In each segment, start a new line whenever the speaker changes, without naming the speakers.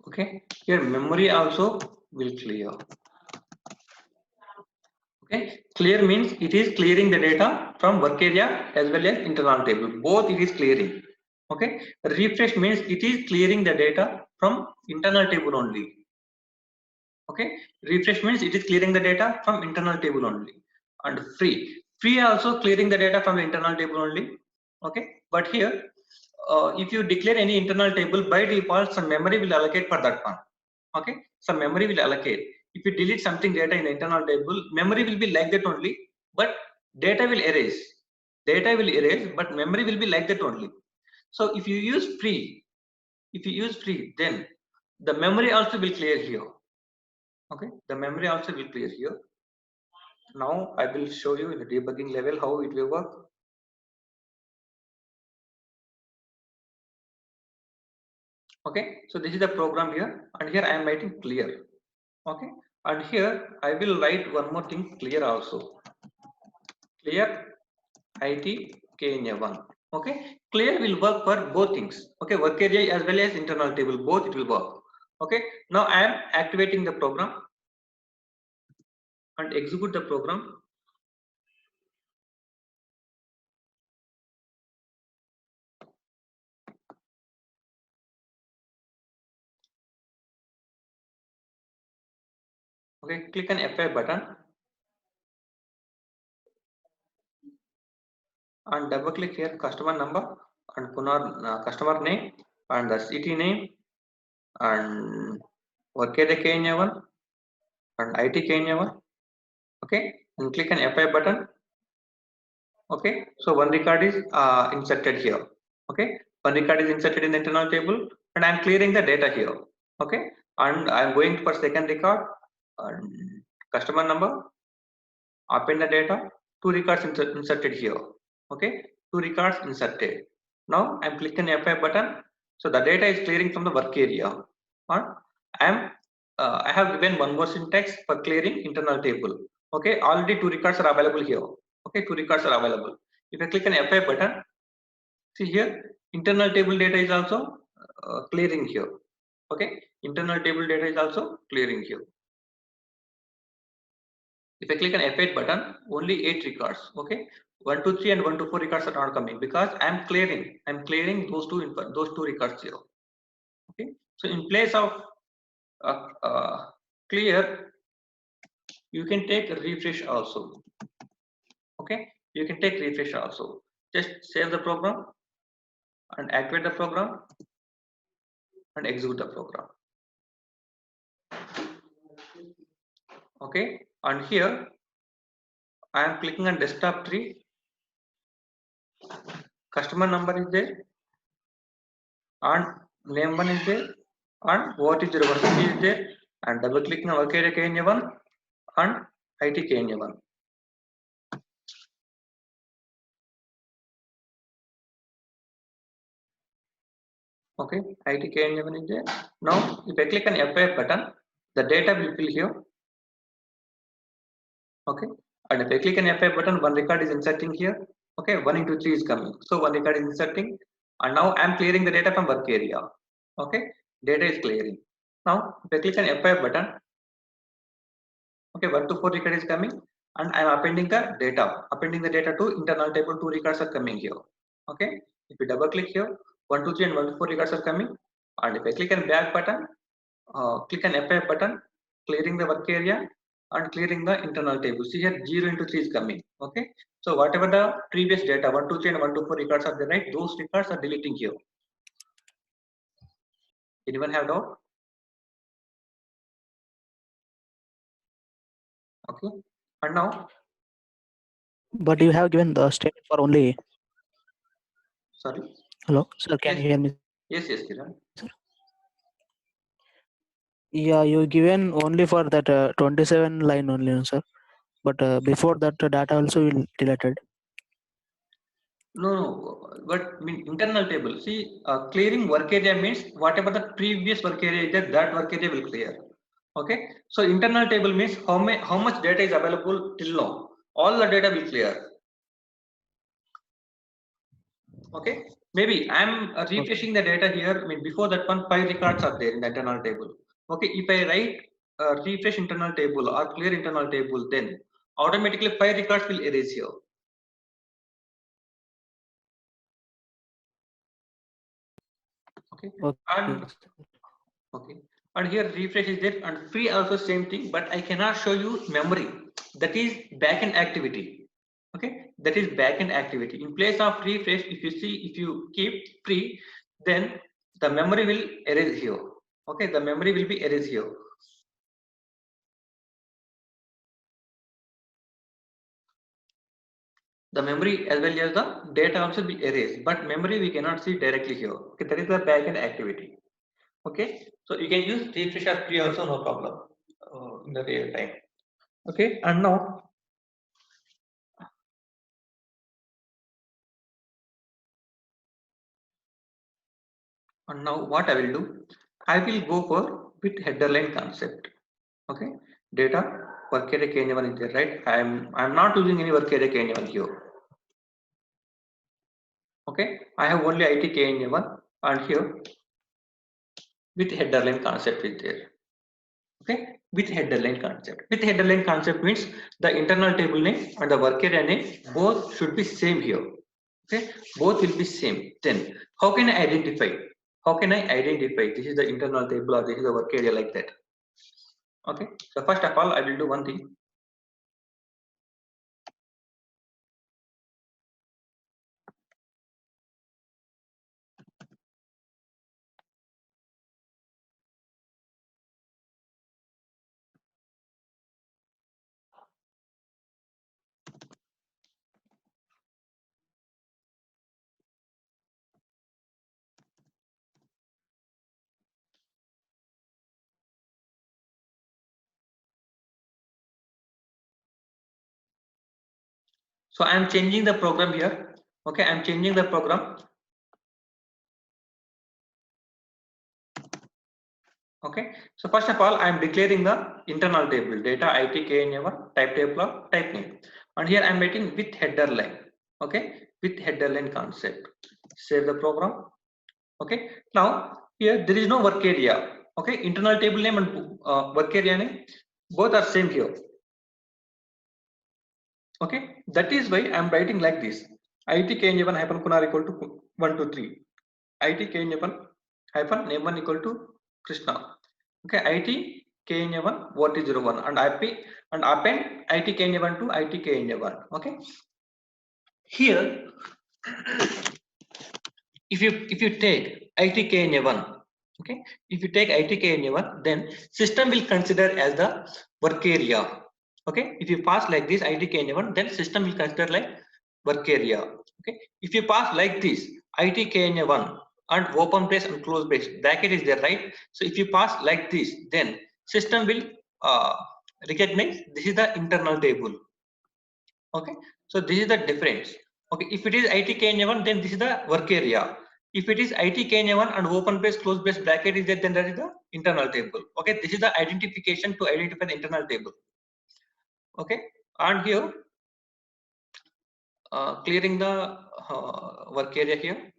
Okay, here memory also will clear. Okay, clear means it is clearing the data from work area as well as internal table. Both it is clearing. Okay, refresh means it is clearing the data from internal table only. Okay, refresh means it is clearing the data from internal table only. And free also clearing the data from the internal table only. Okay, but here if you declare any internal table, by default some memory will allocate for that one. Okay, some memory will allocate. If you delete something data in the internal table, memory will be like that only, but data will erase. Data will erase, but memory will be like that only. So if you use free, then the memory also will clear here. Okay, the memory also will clear here. Now I will show you in the debugging level how it will work. Okay, so this is the program here, and here I am writing clear. Okay, and here I will write one more thing, clear also. Clear IT KNA1. Okay, clear will work for both things. Okay, work area as well as internal table, both it will work. Okay, now I am activating the program and execute the program. Okay, click on F5 button and double click here customer number and customer name and the city name and work area KNA1 and IT KNA1. Okay, and click on F5 button. Okay, so one record is inserted here. Okay, one record is inserted in the internal table and I am clearing the data here. Okay, and I am going for second record and customer number, append the data, two records inserted here. Okay, two records inserted. Now I am clicking F5 button, so the data is clearing from the work area. And I have given one more syntax for clearing internal table. Okay, already two records are available here. Okay, two records are available. If I click on F5 button, see here internal table data is also clearing here. Okay, internal table data is also clearing here. If I click on F8 button, only 8 records. Okay, 1 2 3 and 1 2 4 records are not coming because I am clearing those two records here. Okay, so in place of clear, you can take refresh also. Okay, you can take refresh also. Just save the program and activate the program and execute the program. Okay, and here I am clicking on desktop tree. Customer number is there and name one is there and what is the university is there and double clicking on work area KNA1 and IT KNA1. Okay, IT KNA1 is there. Now if I click on F5 button, the data will fill here. Okay, and if I click on F5 button, one record is inserting here. Okay, 1 into 3 is coming, so one record is inserting and now I am clearing the data from work area. Okay, data is clearing. Now if I click on F5 button, Okay, 1 to 4 record is coming, and I'm appending the data to internal table. 2 records are coming here. Okay, if you double click here, 1 2 3 and 1 to 4 records are coming, and if I click on back button, click on F5 button, clearing the work area and clearing the internal table. See here 0 into 3 is coming. Okay, so whatever the previous data 1 2 3 and 1 to 4 records are there, right? Those records are deleting here. Anyone have doubt? Okay, and now.
But you have given the statement for only.
Sorry.
Hello, sir. Can
Yes.
you hear me?
Yes, Kiran.
Yeah, you given only for that 27 line only, no, sir. But before that, data also will deleted.
No, but mean internal table. See, clearing work area means whatever the previous work area is there, that work area will clear. Okay, so internal table means how much data is available till now. All the data will clear. Okay, maybe I'm refreshing the data here. I mean, before that one, 5 records are there in the internal table. Okay, if I write refresh internal table or clear internal table, then automatically 5 records will erase here. Okay, and okay, and here refresh is there, and free also same thing, but I cannot show you memory. That is backend activity. Okay, that is backend activity. In place of refresh, if you keep free, then the memory will erase here. Okay, the memory will be erased here. The memory as well as the data also be erased, but memory we cannot see directly here. Okay, that is the backend activity. Okay, so you can use refresh or free also, no problem in the real time. Okay, and now what I will do, I will go for with header line concept. Okay, data work area k1 is there, right? I'm not using any work area k1 here. Okay, I have only IT k1 and here with header line concept is there. Okay, with header line concept. With header line concept means the internal table name and the work area name both should be same here. Okay, both will be same. Then how can I identify? How can I identify this is the internal table or this is the work area, like that? Okay, so first of all I will do one thing. So I am changing the program here. Okay, I am changing the program. Okay, so first of all I am declaring the internal table data IT k1 type table of type name, and here I am writing with header line. Okay, with header line concept. Save the program. Okay, now here there is no work area. Okay, internal table name and work area name both are same here. Okay, that is why I am writing like this: IT k1 hyphen Kunar equal to 1 to 3. IT k1 hyphen name1 equal to Krishna. Okay, IT k1 what is 01 and IP and append IT k1 to IT k1. Okay, here if you take IT k1, okay, if you take IT k1, then system will consider as the work area. Okay, if you pass like this IT k1, then system will consider like work area. Okay, if you pass like this IT k1 and open brace and close brace bracket is there, right? So if you pass like this, then system will recognize this is the internal table. Okay, so this is the difference. Okay, if it is IT k1, then this is the work area. If it is IT k1 and open brace close brace bracket is there, then that is the internal table. Okay, this is the identification to identify the internal table. Okay, and here clearing the work area here.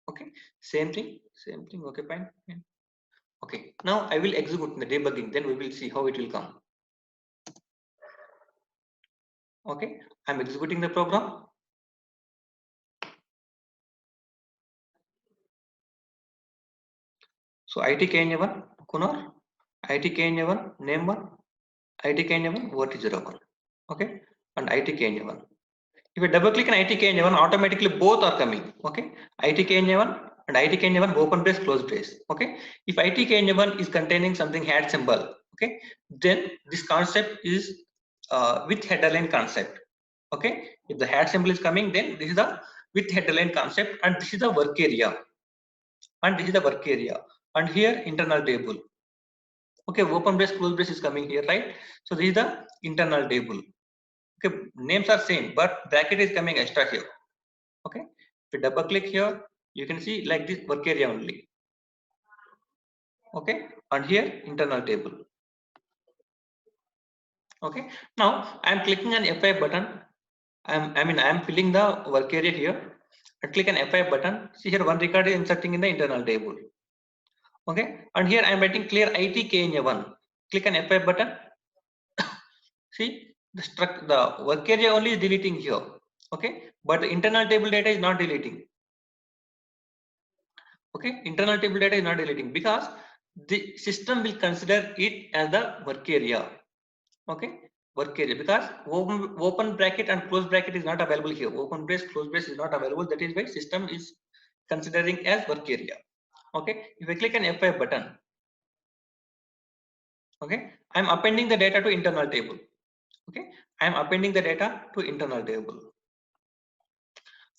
Okay, same thing. Okay, fine. Okay, now I will execute the debugging, then we will see how it will come. Okay, I'm executing the program. So ITKNA1 Kunal, ITKNA1 name 1, ITKNA1 Vert01. Okay, and ITKNA1. If you double click on ITKNA1, automatically both are coming. Okay, ITKNA1 and ITKNA1 open brace, close brace. Okay, if ITKNA1 is containing something head symbol, okay, then this concept is with header line concept. Okay, if the head symbol is coming, then this is the with header line concept, and this is the work area, and this is the work area, and here internal table. Okay, open brace, close brace is coming here, right? So this is the internal table. Okay, names are same, but bracket is coming extra here. Okay, if you double click here, you can see like this work area only. Okay, and here internal table. Okay, now I am clicking on F5 button. I am filling the work area here. I click on F5 button. See here, one record is inserting in the internal table. Okay, and here I am writing clear ITKNA1. Click on F5 button. See the work area only is deleting here. Okay, but the internal table data is not deleting. Okay, internal table data is not deleting because the system will consider it as the work area. Okay, work area, because open bracket and close bracket is not available here. Open brace, close brace is not available. That is why system is considering as work area. Okay, if I click on F5 button, okay, I am appending the data to internal table. Okay, I am appending the data to internal table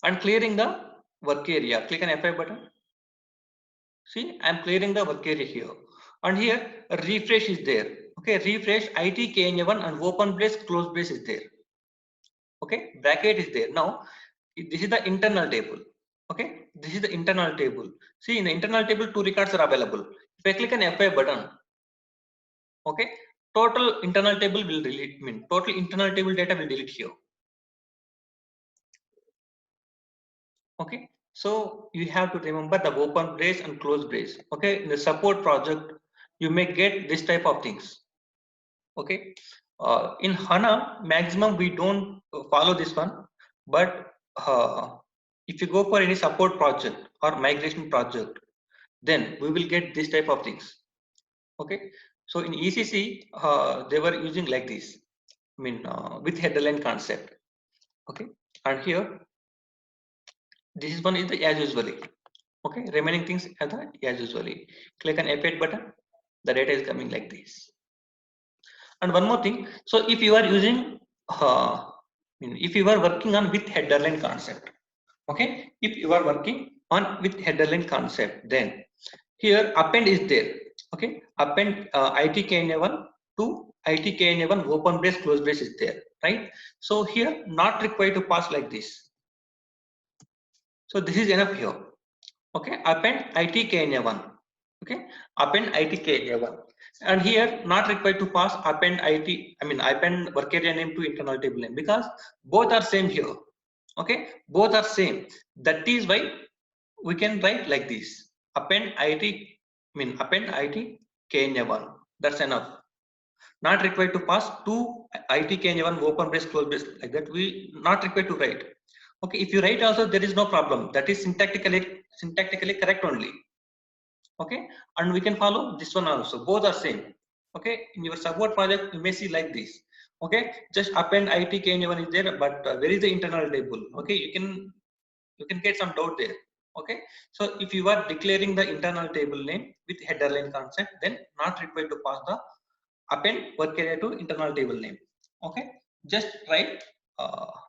and clearing the work area. Click on F5 button. See, I am clearing the work area here, and here a refresh is there. Okay, refresh ITKNA1 and open brace, close brace is there. Okay, bracket is there. Now this is the internal table. Okay, this is the internal table. See, in the internal table, 2 records are available. If I click on F5 button, okay, total internal table will delete. Total internal table data will delete here. Okay, so you have to remember the open brace and close brace. Okay, in the support project, you may get this type of things. Okay, in HANA, maximum we don't follow this one, but if you go for any support project or migration project, then we will get this type of things. Okay, so in ECC, they were using like this. With headerline concept. Okay, and here this is one is the as usually. Okay, remaining things are the as usually. Click on F8 button, the data is coming like this. And one more thing, so if you are using if you are working on with headerline concept, okay, if you are working on with headerline concept, then here append is there. Okay, append ITKNA1 to ITKNA1 open brace, close brace is there, right? So here not required to pass like this. So this is enough here. Okay, append ITKNA1. Okay, append ITKNA1, and here not required to pass append append work area name to internal table name, because both are same here. Okay, both are same. That is why we can write like this: append append ITKNA1. That's enough. Not required to pass to ITKNA1 open brace, close brace, like that. We not required to write. Okay, if you write also, there is no problem. That is syntactically correct only. Okay, and we can follow this one also. Both are same. Okay, in your support project, you may see like this. Okay, just append ITKNA1 is there, but where is the internal table? Okay, you can get some doubt there. Okay, so if you are declaring the internal table name with header line concept, then not required to pass the append work area to internal table name. Okay, just write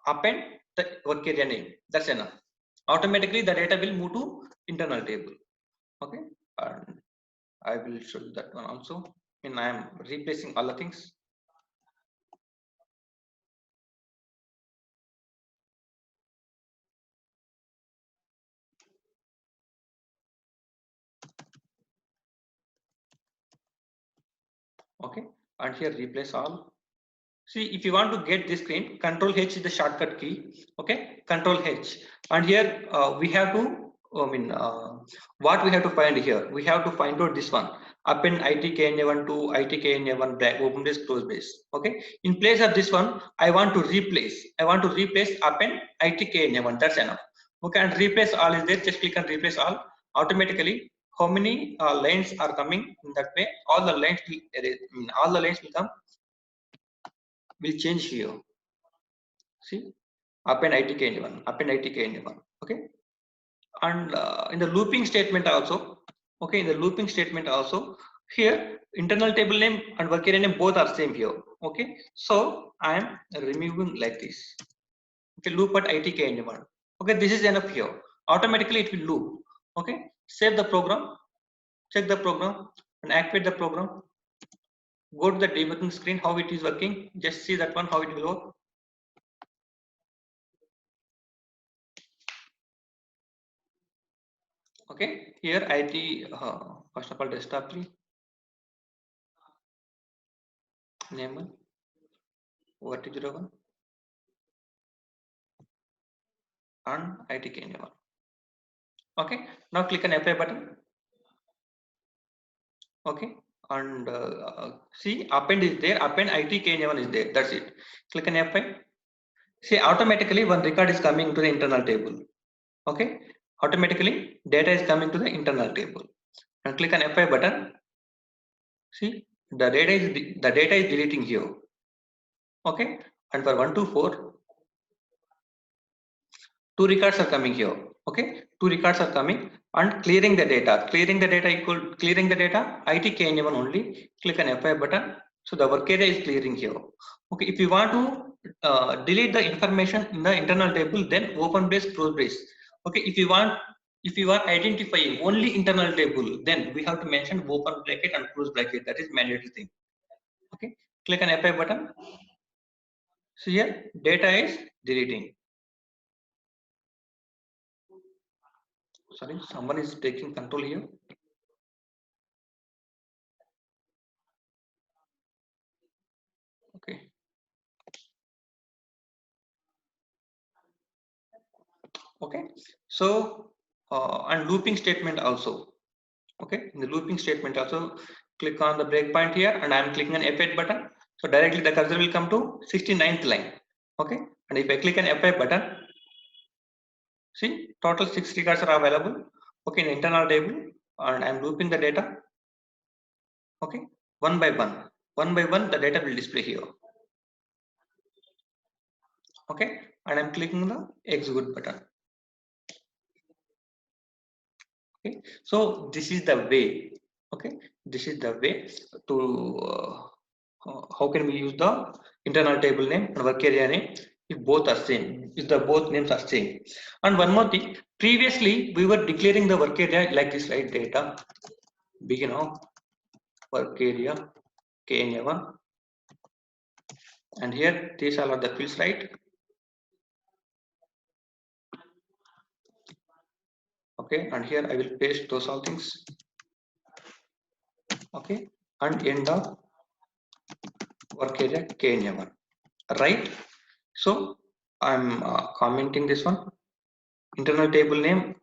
append the work area name. That's enough. Automatically the data will move to internal table. Okay, and I will show you that one also. I am replacing all the things. Okay, and here replace all. See, if you want to get this screen, Control H is the shortcut key. Okay, Control H, and here we have to what we have to find here? We have to find out this one. Append itkna1 to itkna1 bracket, open brace, close brace. Okay. In place of this one, I want to replace append itkna1. That's enough. Okay, and replace all is there. Just click on replace all. Automatically, how many lines are coming in that way? All the lines will come. Will change here. See, append itkna1, append itkna1. Okay. And in the looping statement also, okay, in the looping statement also, here internal table name and work area name both are same here. Okay, so I am removing like this. Okay, loop at itkna1. Okay, this is enough here. Automatically it will loop. Okay, save the program, check the program and activate the program. Go to the debugging screen, how it is working. Just see that one, how it will work. Okay, here IT first of all desktop tree, name one, ORT01 and itkna1. Okay, now click on apply button. Okay, and see, append is there, append itkna1 is there. That's it. Click on apply. See, automatically one record is coming to the internal table. Okay, automatically data is coming to the internal table. And click on apply button. See, the data is deleting here. Okay, and for 1 to 4, 2 records are coming here. Okay, 2 records are coming and clearing the data. Clearing the data itkna1 only. Click on F5 button. So the work area is clearing here. Okay, if you want to delete the information in the internal table, then open brace, close brace. Okay, if you are identifying only internal table, then we have to mention open bracket and close bracket. That is mandatory thing. Okay, click on F5 button. So here data is deleting. Sorry, someone is taking control here. Okay. Okay. So and looping statement also. Okay. In the looping statement also, click on the breakpoint here, and I am clicking on F8 button. So directly the cursor will come to 69th line. Okay. And if I click on F5 button, see total 6 records are available. Okay, in internal table, and I am looping the data. Okay, one by one the data will display here. Okay, and I'm clicking the execute button. Okay, so this is the way. Okay, this is the way to how can we use the internal table name and work area name if both are same, if the both names are same. And one more thing, previously we were declaring the work area like this, right? Data begin of work area KNA1, and here these are the fields, right? Okay, and here I will paste those all things. Okay, and end of work area KNA1, right? So I'm commenting this one, internal table name,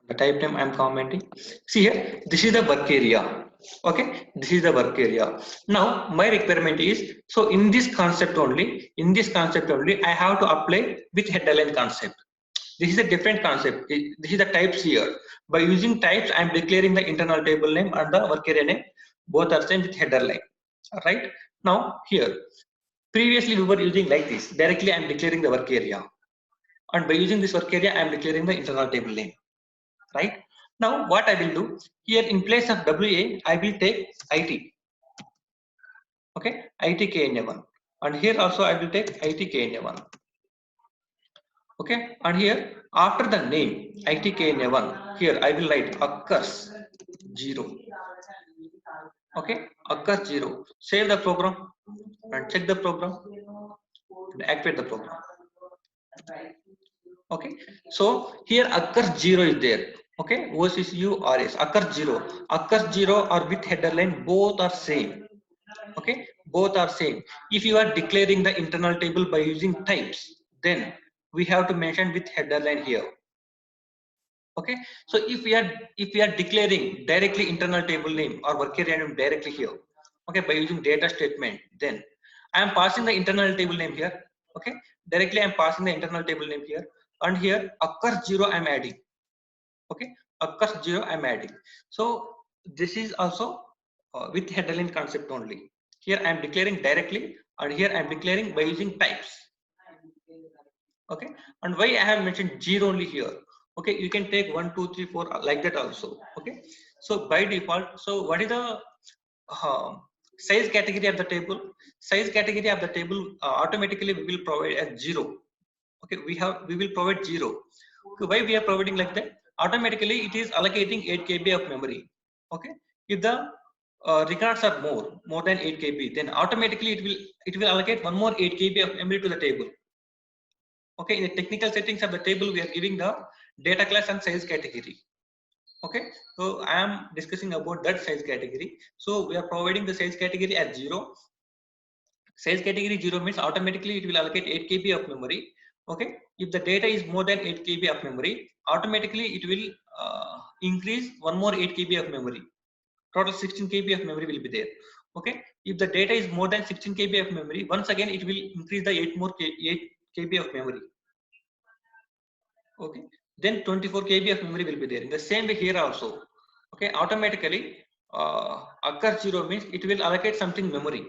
the type name I'm commenting. See here, this is the work area. Okay, this is the work area. Now my requirement is, so in this concept only, I have to apply with header line concept. This is a different concept. This is the types here. By using types, I'm declaring the internal table name and the work area name. Both are same with header line. Right? Now here, previously we were using like this. Directly I'm declaring the work area. And by using this work area, I'm declaring the internal table name. Right? Now what I will do, here in place of WA, I will take IT. Okay, ITKNA1. And here also I will take ITKNA1. Okay, and here after the name ITKNA1, here I will write occurs 0. Okay, occurs 0. Save the program and check the program and activate the program. Okay, so here occurs 0 is there. Okay, OCCURS occurs 0. Occurs 0 or with header line, both are same. Okay, both are same. If you are declaring the internal table by using types, then we have to mention with header line here. Okay, so if we are declaring directly internal table name or work area name directly here, okay, by using data statement, then I am passing the internal table name here. Okay, directly I am passing the internal table name here, and here occurs 0 I am adding. Okay, occurs 0 I am adding. So this is also with header line concept only. Here I am declaring directly, and here I am declaring by using types. Okay, and why I have mentioned 0 only here? Okay, you can take 1 2 3 4 like that also. Okay, so by default, so what is the size category of the table? Size category of the table automatically we will provide as 0. Okay, we will provide 0. Okay, why we are providing like that? Automatically it is allocating 8 KB of memory. Okay, if the records are more than 8 KB, then automatically it will allocate one more 8 KB of memory to the table. Okay, in the technical settings of the table, we are giving the data class and size category. Okay, so I am discussing about that size category. So we are providing the size category as 0. Size category 0 means automatically it will allocate 8 KB of memory. Okay, if the data is more than 8 KB of memory, automatically it will increase one more 8 KB of memory. Total 16 KB of memory will be there. Okay, if the data is more than 16 KB of memory, once again it will increase the 8 KB of memory. Okay, then 24 KB of memory will be there. In the same way here also. Okay, automatically occurs 0 means it will allocate something memory.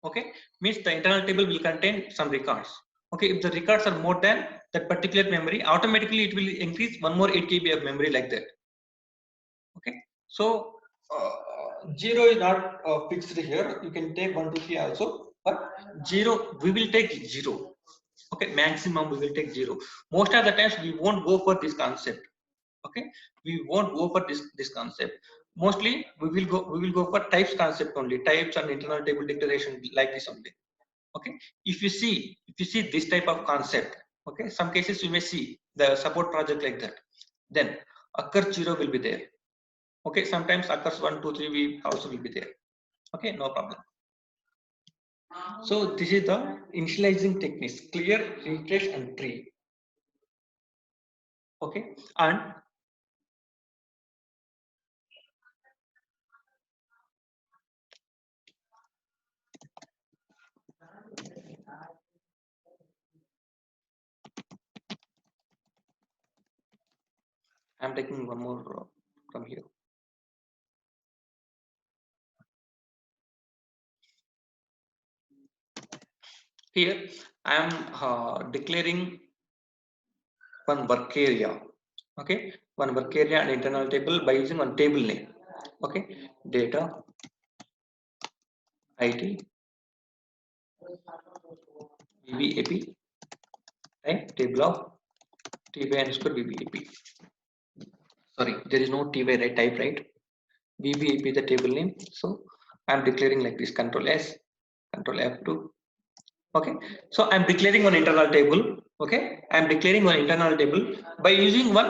Okay, means the internal table will contain some records. Okay, if the records are more than that particular memory, automatically it will increase one more 8 KB of memory like that. Okay, so 0 is not fixed here. You can take 1 2 3 also, but 0 we will take 0. Okay, maximum we will take 0. Most of the times we won't go for this concept. Okay, we won't go for this concept. Mostly we will go for types concept only, types and internal table declaration like this only. Okay, if you see this type of concept, okay, some cases you may see the support project like that, then occur 0 will be there. Okay, sometimes occurs 1 2 3 we also will be there. Okay, no problem. So this is the initializing techniques: clear, refresh and tree. Okay, and I'm taking one more from here. Here I am declaring one work area. Okay, one work area and internal table by using one table name. Okay, data IT VBAP type table of TY underscore VBAP. Sorry, there is no TY right type, right? VBAP the table name. So I'm declaring like this: Control S, Control F2. Okay, so I'm declaring one internal table. Okay, I'm declaring one internal table by using one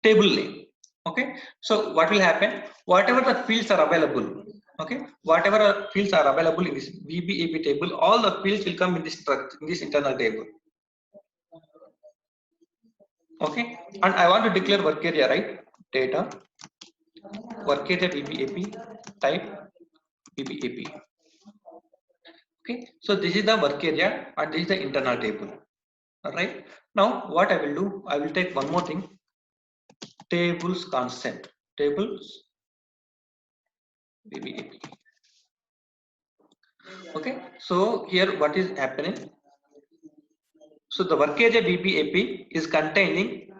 table name. Okay, so what will happen? Whatever the fields are available, okay, whatever fields are available in this VBAP table, all the fields will come in this internal table. Okay, and I want to declare work area, right? Data work area VBAP type VBAP. Okay, so this is the work area and this is the internal table. All right, now what I will do, I will take one more thing: tables concept, tables VBAP. Okay, so here what is happening? So the work area VBAP is containing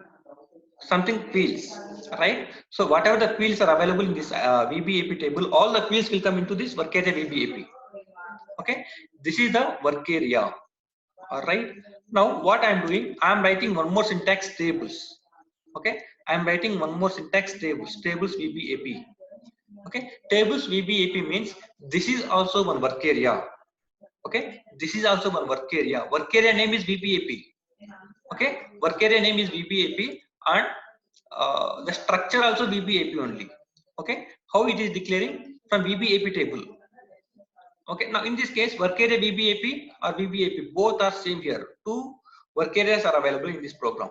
something fields, right? So whatever the fields are available in this VBAP table, all the fields will come into this work area VBAP. Okay, this is the work area. All right, now what I am doing, I am writing one more syntax tables. Okay, I am writing one more syntax tables VBAP. Okay, tables VBAP means this is also one work area. Okay, this is also one work area. Work area name is VBAP. Okay, work area name is VBAP, and the structure also VBAP only. Okay, how it is declaring from VBAP table. Okay, now in this case, work area VBAP or VBAP both are same here. Two work areas are available in this program.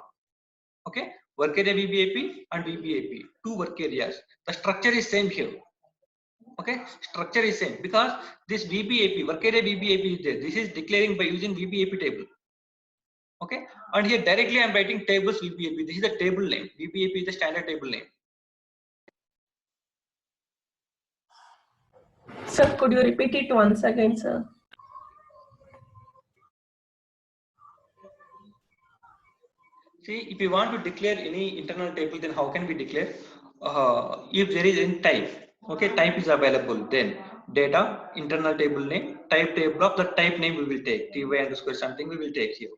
Okay, work area VBAP and VBAP, two work areas. The structure is same here. Okay, structure is same because this VBAP, work area VBAP is there. This is declaring by using VBAP table. Okay, and here directly I am writing tables VBAP. This is the table name. VBAP is the standard table name.
Sir, could you repeat it once again, sir?
See, if you want to declare any internal table, then how can we declare? If there is any type, okay, type is available, then data, internal table name, type table of the type name we will take, ty underscore something we will take here.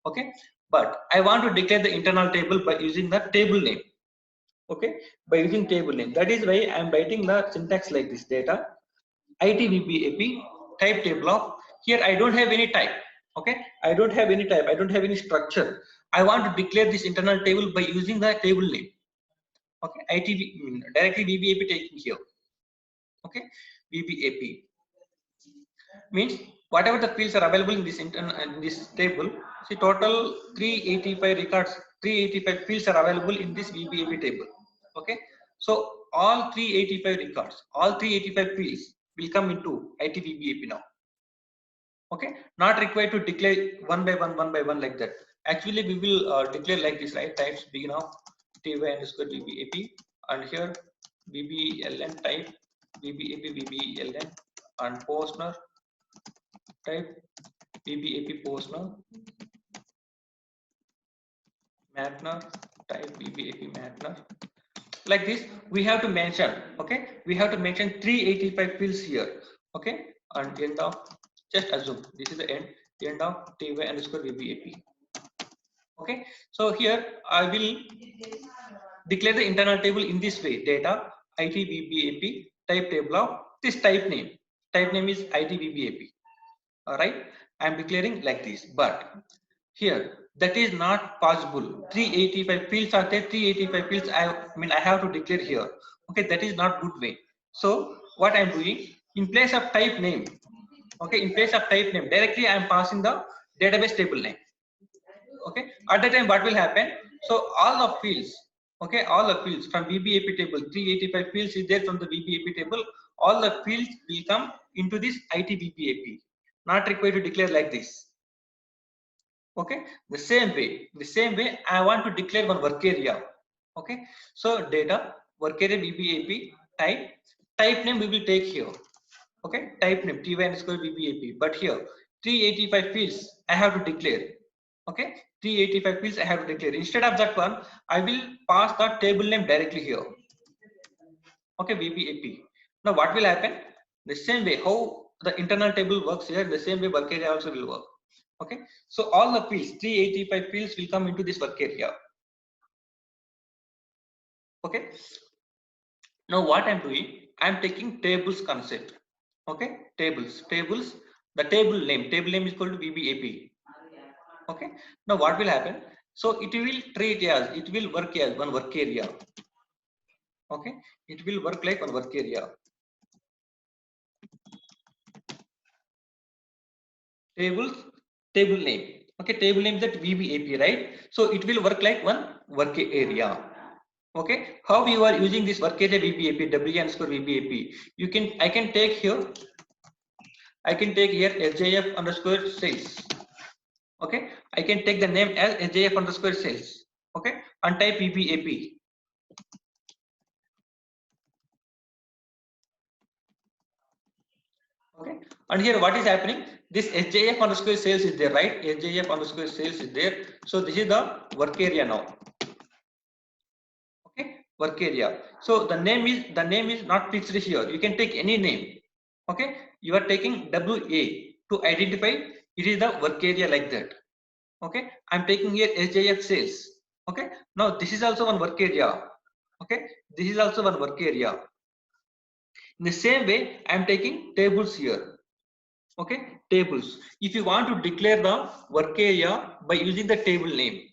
Okay, but I want to declare the internal table by using the table name. Okay, by using table name. That is why I am writing the syntax like this: data, ITVBAP, type table of. Here I don't have any type. Okay, I don't have any type. I don't have any structure. I want to declare this internal table by using the table name. Okay, ITV directly VBAP taking here. Okay, VBAP means whatever the fields are available in this table. See, total 385 records, 385 fields are available in this VBAP table. Okay, so all 385 records, all 385 fields will come into ITVBAP now. Okay, not required to declare one by one like that. Actually, we will declare like this, right? Types begin of ty underscore VBAP, and here VBLN type VBAP VBLN, and postner type VBAP postner, Matner type VBAP Matner. Like this, we have to mention. Okay, we have to mention 385 fields here. Okay, and end of, just assume this is the end of ty underscore VBAP. Okay, so here I will declare the internal table in this way: data ITVBAP, type table of this type name. Type name is ITVBAP. All right, I am declaring like this. But here that is not possible. 385 fields are there. 385 fields. I mean I have to declare here. Okay, that is not good way. So what I am doing, in place of type name. Okay, in place of type name, directly I am passing the database table name. Okay, at that time what will happen? So all the fields, okay, all the fields from VBAP table, 385 fields is there from the VBAP table. All the fields will come into this ITVBAP. Not required to declare like this. Okay, the same way I want to declare one work area. Okay, so data work area VBAP type name we will take here. Okay, type name ty underscore VBAP, but here 385 fields I have to declare. Okay, 385 fields I have to declare. Instead of that one, I will pass the table name directly here. Okay, VBAP. Now what will happen? The same way how the internal table works here, the same way work area also will work. Okay, so all the fields, 385 fields will come into this work area. Okay, now what I'm doing, I'm taking tables concept. Okay, tables, the table name is equal to VBAP. Okay, now what will happen? So it will treat as, it will work as one work area. Okay, it will work like one work area. Table name. Okay, table name is that VBAP, right? So it will work like one work area. Okay, how you are using this work area VBAP, W underscore VBAP? I can take here SJF underscore sales. Okay, I can take the name as SJF underscore sales. Okay, and type VBAP. Okay, and here what is happening? This SJF underscore sales is there, right? SJF underscore sales is there. So this is the work area now. Okay, work area. So the name is not fixed here. You can take any name. Okay, you are taking WA to identify it is the work area like that. Okay, I'm taking here SJF sales. Okay, now this is also one work area. Okay, this is also one work area. In the same way, I'm taking tables here. Okay, tables. If you want to declare the work area by using the table name.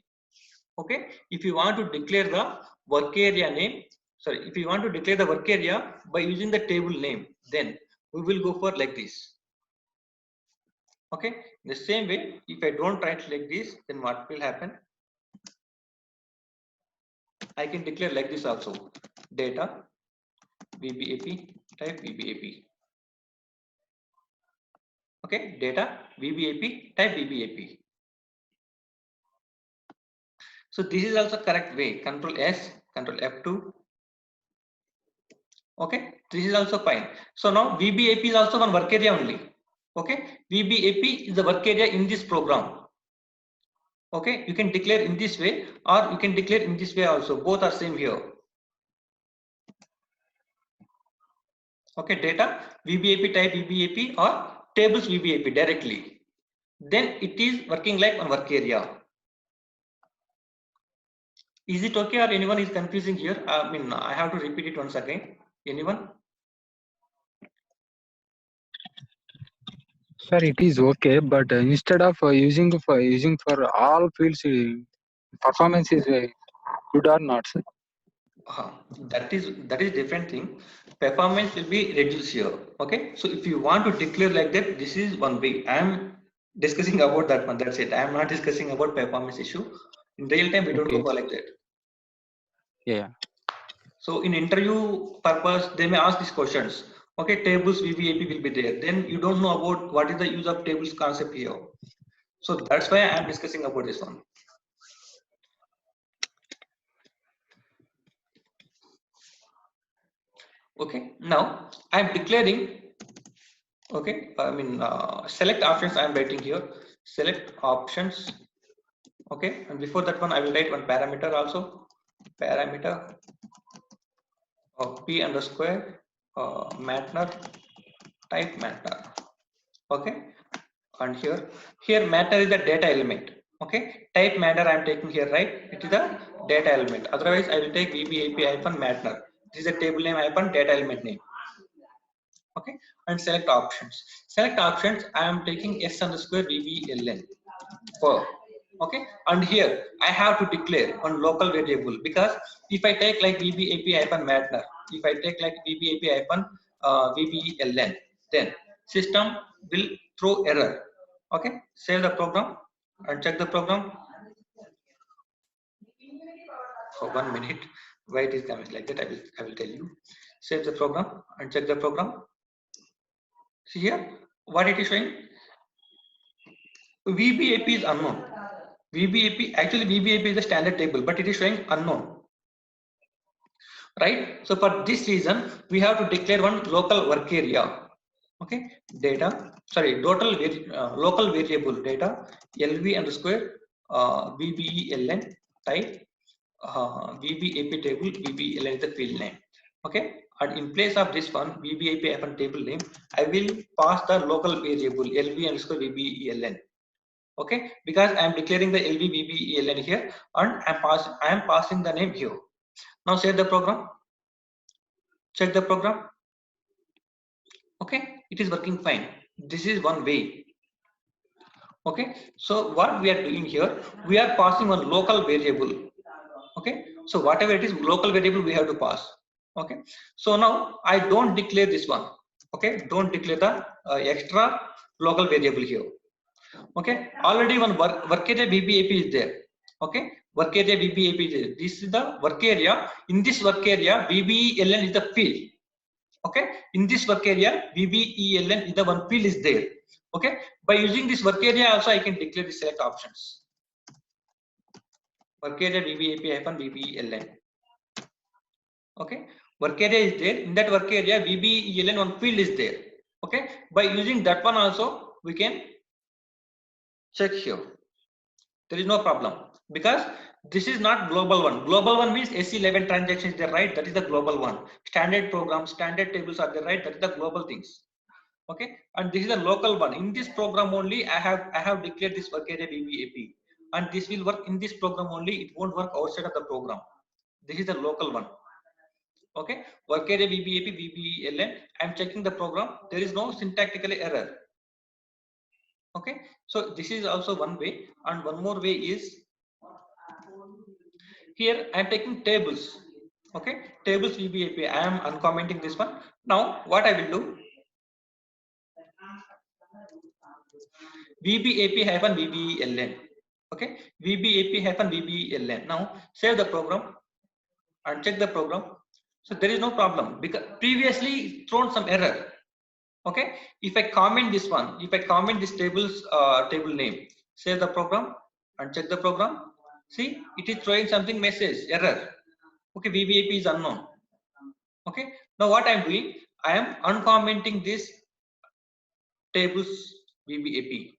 Okay, if you want to declare the work area name, sorry, if you want to declare the work area by using the table name, then we will go for like this. Okay, the same way, if I don't write like this, then what will happen? I can declare like this also, data VBAP type VBAP. Okay, data VBAP type VBAP. So this is also correct way. Control S, Control F2. Okay, this is also fine. So now VBAP is also one work area only. Okay, VBAP is the work area in this program. Okay, you can declare in this way or you can declare in this way also. Both are same here. Okay, data VBAP type VBAP or tables VBAP directly. Then it is working like one work area. Is it okay or anyone is confusing here? I mean, I have to repeat it once again. Anyone?
Sir, it is okay, but instead of using for all fields, performance is good or not, sir?
That is different thing. Performance will be reduced here. Okay, so if you want to declare like that, this is one way. I am discussing about that one. That's it. I am not discussing about performance issue. In real time, we don't go for like that.
Yeah.
So in interview purpose, they may ask these questions. Okay, tables VBAP will be there. Then you don't know about what is the use of tables concept here. So that's why I am discussing about this one. Okay, now I am declaring. Okay, I mean select options. I am writing here. Select options. Okay, and before that one, I will write one parameter also. Parameter p underscore matter type matter. Okay, and here matter is the data element. Okay, type matter I am taking here, right? It is the data element. Otherwise, I will take VBAP hyphen matter. This is a table name hyphen data element name. Okay, and select options. Select options. I am taking s underscore VBLN for. Okay, and here I have to declare one local variable, because if I take like VBAP hyphen matter, if I take like VBAP hyphen VBLN, then system will throw error. Okay, save the program and check the program. For 1 minute, why it is damaged like that, I will tell you. Save the program and check the program. See here what it is showing. VBAP is unknown. VBAP is a standard table, but it is showing unknown. Right? So for this reason, we have to declare one local work area. Okay, local variable data LV underscore VBELN type VBAP table. VBELN is the field name. Okay, and in place of this one VBAP hyphen table name, I will pass the local variable LV underscore VBELN. Okay, because I am declaring the LVBBELN here, and I am passing the name here. Now save the program, check the program. Okay, it is working fine. This is one way. Okay, so what we are doing here, we are passing one local variable. Okay, so whatever it is, local variable we have to pass. Okay, so now I don't declare this one. Okay, don't declare the extra local variable here. Okay, already one work area VBAP is there. Okay, work area VBAP is there. This is the work area. In this work area, VBELN is the field. Okay, in this work area, VBELN is the one field is there. Okay, by using this work area also I can declare the select options. Work area VBAP hyphen VBELN. Okay, work area is there. In that work area, VBELN one field is there. Okay, by using that one also we can check here. There is no problem, because this is not global one. Global one means SE11 transactions there, right? That is the global one. Standard programs, standard tables are there, right? That is the global things. Okay, and this is the local one. In this program only, I have declared this work area VBAP, and this will work in this program only. It won't work outside of the program. This is the local one. Okay, work area VBAP VBELN. I am checking the program. There is no syntactical error. Okay, so this is also one way, and one more way is here I am taking tables. Okay, tables VBAP. I am uncommenting this one. Now what I will do, VBAP hyphen VBELN. Okay, VBAP hyphen VBELN. Now save the program and check the program. So there is no problem because previously thrown some error. Okay, if I comment this one, if I comment this table's table name, save the program and check the program. See, it is throwing something message error. Okay, VBAP is unknown. Okay, now what I am doing, I am uncommenting this tables VBAP.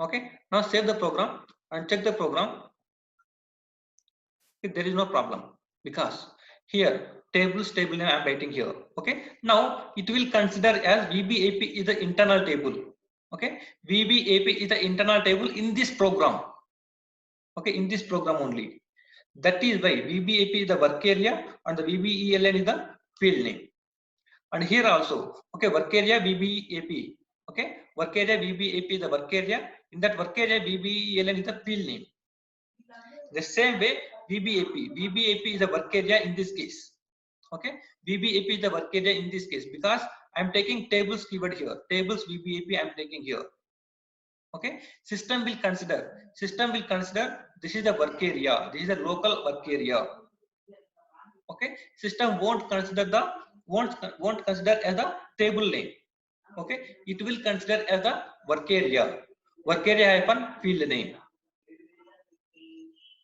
Okay, now save the program and check the program. There is no problem because here tables table name I am writing here. Okay, now it will consider as VBAP is the internal table. Okay, VBAP is the internal table in this program. Okay, in this program only. That is why VBAP is the work area and the VBELN is the field name. And here also, okay, work area VBAP. Okay, work area VBAP is the work area. In that work area VBELN is the field name. The same way VBAP is the work area in this case. Okay, VBAP is the work area in this case because I am taking tables keyword here. Tables VBAP I am taking here. Okay, system will consider this is the work area, this is the local work area. Okay, system won't consider as the table name. Okay, it will consider as the work area hyphen field name.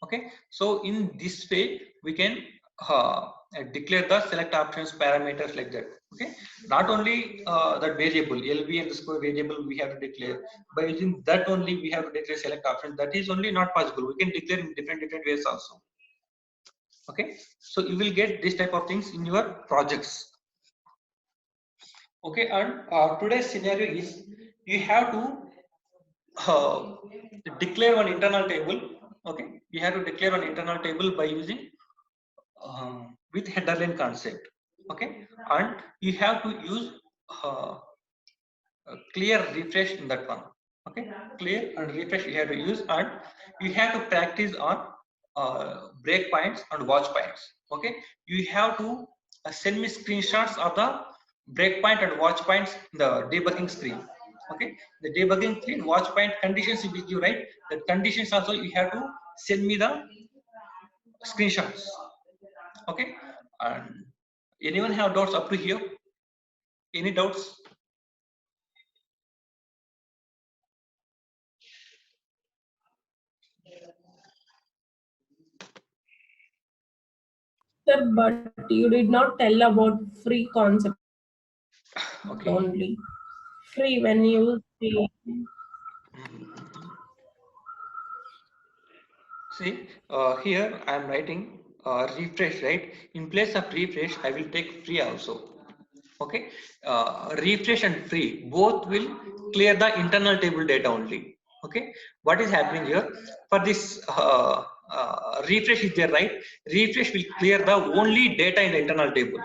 Okay, so in this way we can declare the select options parameters like that. Okay, not only that variable LB underscore variable we have to declare, by using that only we have to declare select options. That is only not possible. We can declare in different ways also. Okay, so you will get this type of things in your projects. Okay, and today's scenario is you have to declare one internal table. Okay, you have to declare an internal table by using with header line concept. Okay, and you have to use clear refresh in that one. Okay, clear and refresh you have to use, and you have to practice on breakpoints and watch points. Okay, you have to send me screenshots of the breakpoint and watch points in the debugging screen. Okay, the debugging screen watch point conditions will give, right? The conditions also you have to send me the screenshots. Okay, and anyone have doubts up to here? Any doubts?
Sir, but you did not tell about free concept
Okay.
only. Free when you say.
See, here I am writing refresh, right? In place of refresh, I will take free also. Okay, refresh and free both will clear the internal table data only. Okay, what is happening here for this refresh is there, right? Refresh will clear the only data in the internal table.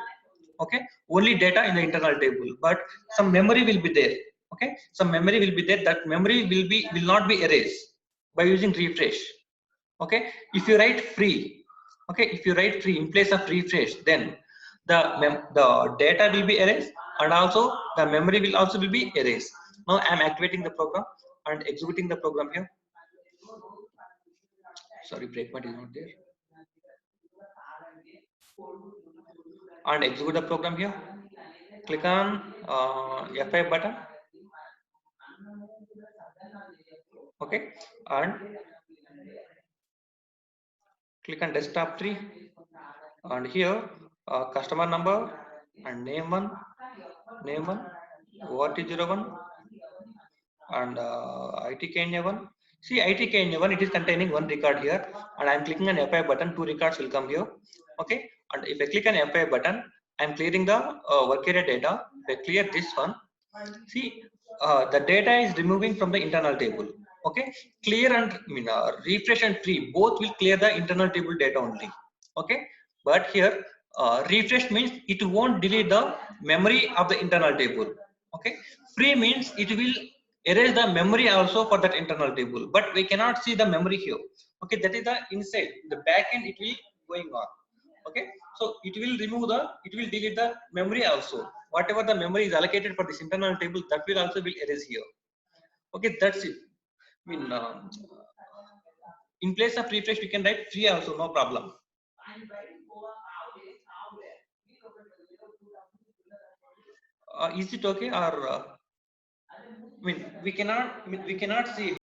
Okay, only data in the internal table, but some memory will be there. Okay, some memory will be there. That memory will not be erased by using refresh. Okay, if you write free, okay, if you write free in place of refresh, then the data will be erased and also the memory will also be erased. Now I am activating the program and executing the program here. Sorry, breakpoint is not there. And execute the program here. Click on F5 button. Okay, and click on desktop 3, and here customer number and name one, ORT01, and ITKNA1. See, ITKNA1, it is containing one record here, and I am clicking on F5 button, 2 records will come here. Okay, and if I click on F5 button, I am clearing the work area data. If I clear this one, see, the data is removing from the internal table. Okay, clear and refresh and free both will clear the internal table data only. Okay, but here refresh means it won't delete the memory of the internal table. Okay, free means it will erase the memory also for that internal table, but we cannot see the memory here. Okay, that is the inside, the back end it will going on. Okay, so it will delete the memory also. Whatever the memory is allocated for this internal table, that will also be erased here. Okay, that's it. I mean, in place of refresh, we can write free also, no problem. Is it okay or I mean we cannot see